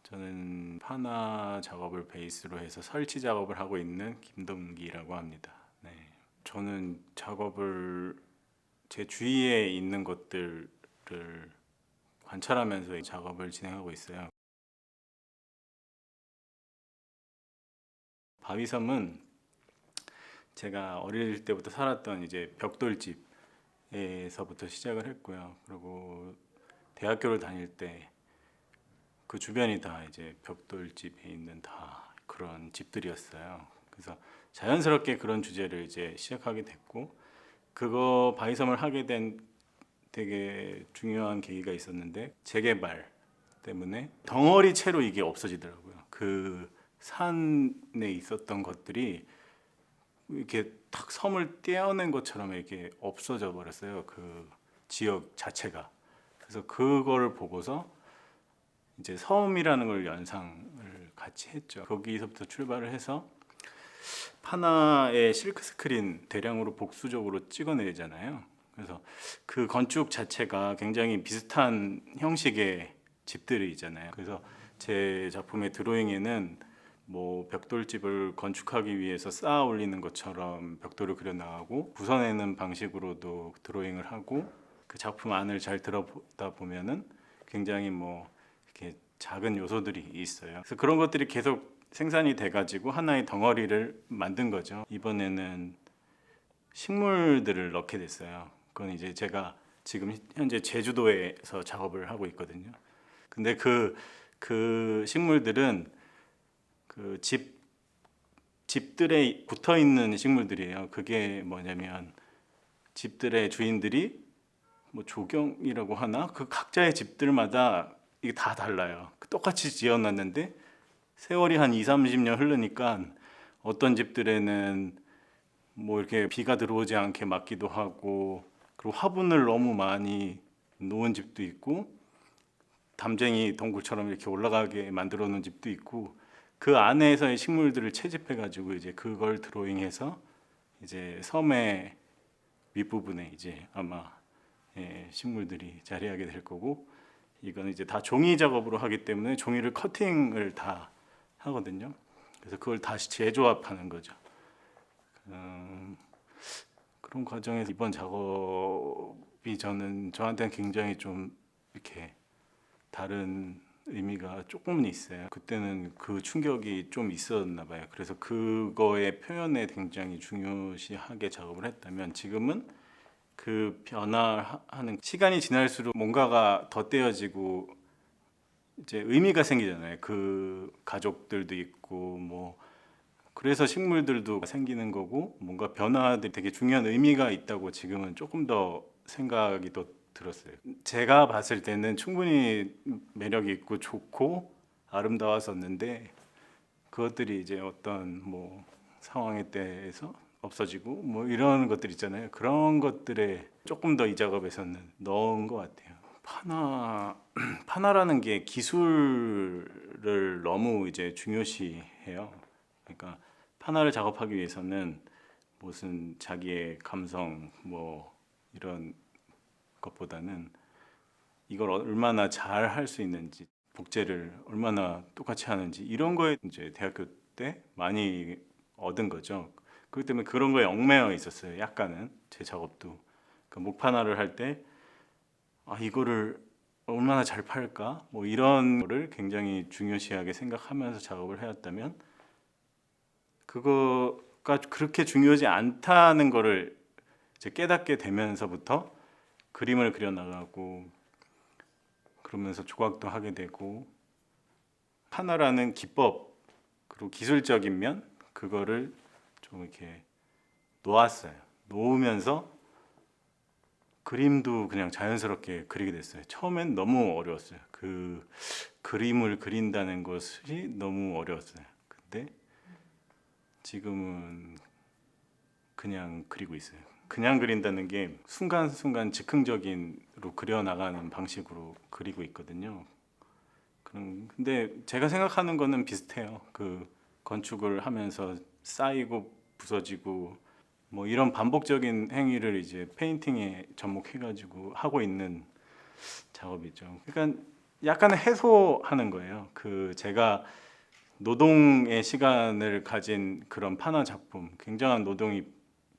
저는 파나 작업을 베이스로 해서 설치 작업을 하고 있는 김동기라고 합니다. 네. 저는 작업을 제 주위에 있는 것들을 관찰하면서 작업을 진행하고 있어요. 바위섬은 제가 어릴 때부터 살았던 이제 벽돌집에서부터 시작을 했고요. 그리고 대학교를 다닐 때 그 주변이 다 이제 벽돌집에 있는 다 그런 집들이었어요. 그래서 자연스럽게 그런 주제를 이제 시작하게 됐고, 그거 바이섬을 하게 된 되게 중요한 계기가 있었는데, 재개발 때문에 덩어리 채로 이게 없어지더라고요. 그 산에 있었던 것들이 이렇게 탁 섬을 떼어낸 것처럼 이렇게 없어져 버렸어요. 그 지역 자체가. 그래서 그걸 보고서 이제 섬이라는 걸 연상을 같이 했죠. 거기서부터 출발을 해서 파나의 실크 스크린 대량으로 복수적으로 찍어내잖아요. 그래서 그 건축 자체가 굉장히 비슷한 형식의 집들이잖아요. 그래서 제 작품의 드로잉에는 뭐 벽돌집을 건축하기 위해서 쌓아 올리는 것처럼 벽돌을 그려 나가고, 부서내는 방식으로도 드로잉을 하고, 그 작품 안을 잘 들어보다 보면은 굉장히 뭐 이렇게 작은 요소들이 있어요. 그래서 그런 것들이 계속 생산이 돼가지고 하나의 덩어리를 만든 거죠. 이번에는 식물들을 넣게 됐어요. 그건 이제 제가 지금 현재 제주도에서 작업을 하고 있거든요. 근데 그 식물들은 그 집들에 붙어 있는 식물들이에요. 그게 뭐냐면 집들의 주인들이 뭐 조경이라고 하나? 그 각자의 집들마다 이게 다 달라요. 똑같이 지어놨는데 세월이 한 2, 30년 흐르니까 어떤 집들에는 뭐 이렇게 비가 들어오지 않게 막기도 하고, 그리고 화분을 너무 많이 놓은 집도 있고, 담쟁이 동굴처럼 이렇게 올라가게 만들어 놓은 집도 있고, 그 안에서의 식물들을 채집해 가지고 이제 그걸 드로잉해서 이제 섬의 윗부분에 이제 아마 식물들이 자리하게 될 거고, 이거는 이제 다 종이 작업으로 하기 때문에 종이를 커팅을 다 하거든요. 그래서 그걸 다시 재조합하는 거죠. 그런 과정에서 이번 작업이 저한테는 굉장히 좀 이렇게 다른 의미가 조금은 있어요. 그때는 그 충격이 좀 있었나 봐요. 그래서 그거의 표현에 굉장히 중요시하게 작업을 했다면, 지금은 그 변화하는 시간이 지날수록 뭔가가 덧대어지고 이제 의미가 생기잖아요. 그 가족들도 있고 뭐, 그래서 식물들도 생기는 거고, 뭔가 변화들이 되게 중요한 의미가 있다고 지금은 조금 더 생각이 더 들었어요. 제가 봤을 때는 충분히 매력 있고 좋고 아름다웠었는데, 그것들이 이제 어떤 뭐 상황에 대해서 없어지고 뭐 이런 것들 있잖아요. 그런 것들에 조금 더 이 작업에서는 넣은 것 같아요. 파나라는 게 기술을 너무 이제 중요시해요. 그러니까 파나를 작업하기 위해서는 무슨 자기의 감성 뭐 이런 것보다는 이걸 얼마나 잘 할 수 있는지, 복제를 얼마나 똑같이 하는지, 이런 거에 이제 대학교 때 많이 얻은 거죠. 그렇기 때문에 그런 거에 얽매여 있었어요. 약간은 제 작업도 그 목파나를 할 때 이거를 얼마나 잘 팔까 뭐 이런 거를 굉장히 중요시하게 생각하면서 작업을 해왔다면, 그거가 그렇게 중요하지 않다는 거를 이제 깨닫게 되면서부터 그림을 그려 나가고, 그러면서 조각도 하게 되고, 파나라는 기법 그리고 기술적인 면, 그거를 좀 이렇게 놓았어요. 놓으면서 그림도 그냥 자연스럽게 그리게 됐어요. 처음엔 너무 어려웠어요. 그 그림을 그린다는 것이 너무 어려웠어요. 근데 지금은 그냥 그리고 있어요. 그냥 그린다는 게 순간순간 즉흥적인로 그려 나가는 방식으로 그리고 있거든요. 근데 제가 생각하는 거는 비슷해요. 그 건축을 하면서 쌓이고 부서지고 뭐 이런 반복적인 행위를 이제 페인팅에 접목해가지고 하고 있는 작업이죠. 그러니까 약간은 해소하는 거예요. 그 제가 노동의 시간을 가진 그런 판화 작품, 굉장한 노동이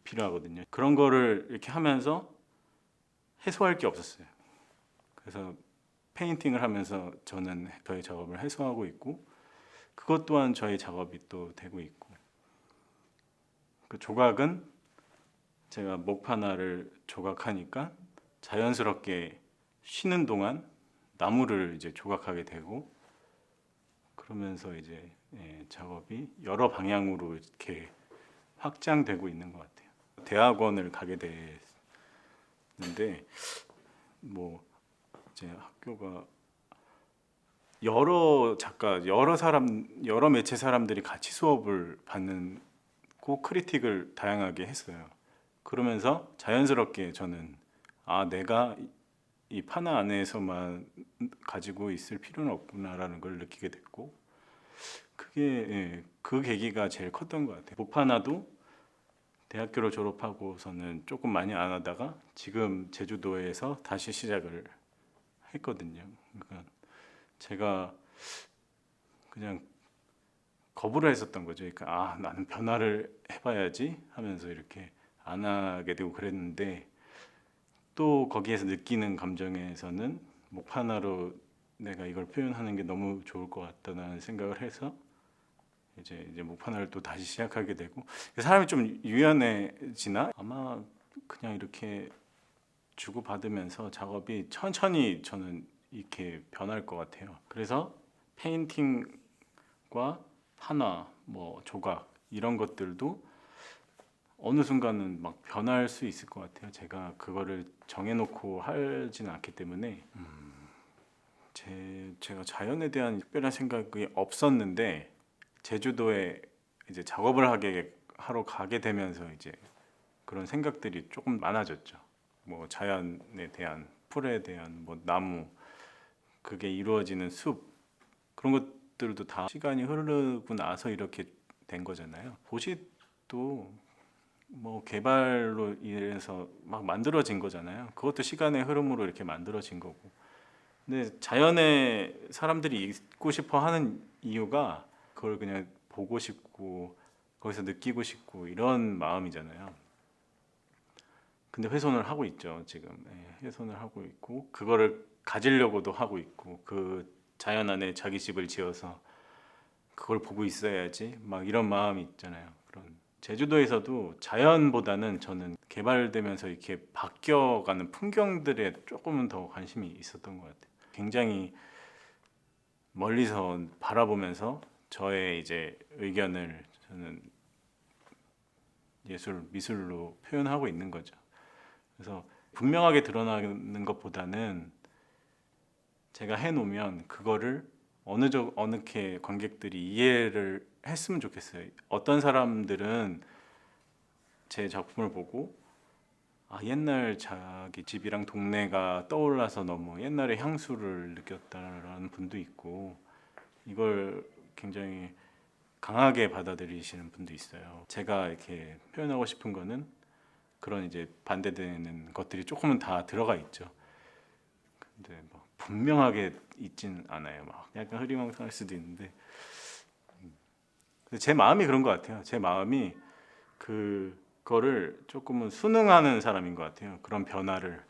필요하거든요. 그런 거를 이렇게 하면서 해소할 게 없었어요. 그래서 페인팅을 하면서 저는 저의 작업을 해소하고 있고, 그것 또한 저의 작업이 또 되고 있고, 그 조각은 제가 목판화를 조각하니까 자연스럽게 쉬는 동안 나무를 이제 조각하게 되고, 그러면서 이제 작업이 여러 방향으로 이렇게 확장되고 있는 것 같아요. 대학원을 가게 됐는데 뭐 이제 학교가 여러 작가, 여러 사람, 여러 매체 사람들이 같이 수업을 받는 고 크리틱을 다양하게 했어요. 그러면서 자연스럽게 저는 내가 이 판화 안에서만 가지고 있을 필요는 없구나라는 걸 느끼게 됐고, 그게 그 계기가 제일 컸던 것 같아요. 목판화도 대학교를 졸업하고서는 조금 많이 안 하다가 지금 제주도에서 다시 시작을 했거든요. 그러니까 제가 그냥 거부를 했었던 거죠. 그러니까 나는 변화를 해봐야지 하면서 이렇게 안 하게 되고 그랬는데, 또 거기에서 느끼는 감정에서는 목판화로 내가 이걸 표현하는 게 너무 좋을 것 같다는 생각을 해서 이제 목판화를 또 다시 시작하게 되고, 사람이 좀 유연해지나? 아마 그냥 이렇게 주고받으면서 작업이 천천히 저는 이렇게 변할 것 같아요. 그래서 페인팅과 판화, 뭐 조각 이런 것들도 어느 순간은 막 변할 수 있을 것 같아요. 제가 그거를 정해놓고 하지는 않기 때문에 제가 자연에 대한 특별한 생각이 없었는데, 제주도에 이제 작업을 하러 가게 되면서 이제 그런 생각들이 조금 많아졌죠. 뭐 자연에 대한, 풀에 대한, 뭐 나무, 그게 이루어지는 숲, 그런 것들도 다 시간이 흐르고 나서 이렇게 된 거잖아요. 도시도 뭐 개발로 인해서 막 만들어진 거잖아요. 그것도 시간의 흐름으로 이렇게 만들어진 거고. 근데 자연에 사람들이 있고 싶어 하는 이유가 그걸 그냥 보고 싶고 거기서 느끼고 싶고 이런 마음이잖아요. 근데 훼손을 하고 있죠, 지금. 훼손을 하고 있고 그거를 가지려고도 하고 있고, 그 자연 안에 자기 집을 지어서 그걸 보고 있어야지 막 이런 마음이 있잖아요. 그런 제주도에서도 자연보다는 저는 개발되면서 이렇게 바뀌어가는 풍경들에 조금은 더 관심이 있었던 것 같아요. 굉장히 멀리서 바라보면서 저의 이제 의견을 저는 미술로 표현하고 있는 거죠. 그래서 분명하게 드러나는 것보다는 제가 해놓으면 그거를 어느 관객들이 이해를 했으면 좋겠어요. 어떤 사람들은 제 작품을 보고 옛날 자기 집이랑 동네가 떠올라서 너무 옛날의 향수를 느꼈다라는 분도 있고, 이걸 굉장히 강하게 받아들이시는 분도 있어요. 제가 이렇게 표현하고 싶은 거는 그런 이제 반대되는 것들이 조금은 다 들어가 있죠. 근데 뭐 분명하게 있진 않아요. 막 약간 흐리망탕할 수도 있는데, 근데 제 마음이 그런 것 같아요. 제 마음이 그거를 조금은 순응하는 사람인 것 같아요. 그런 변화를.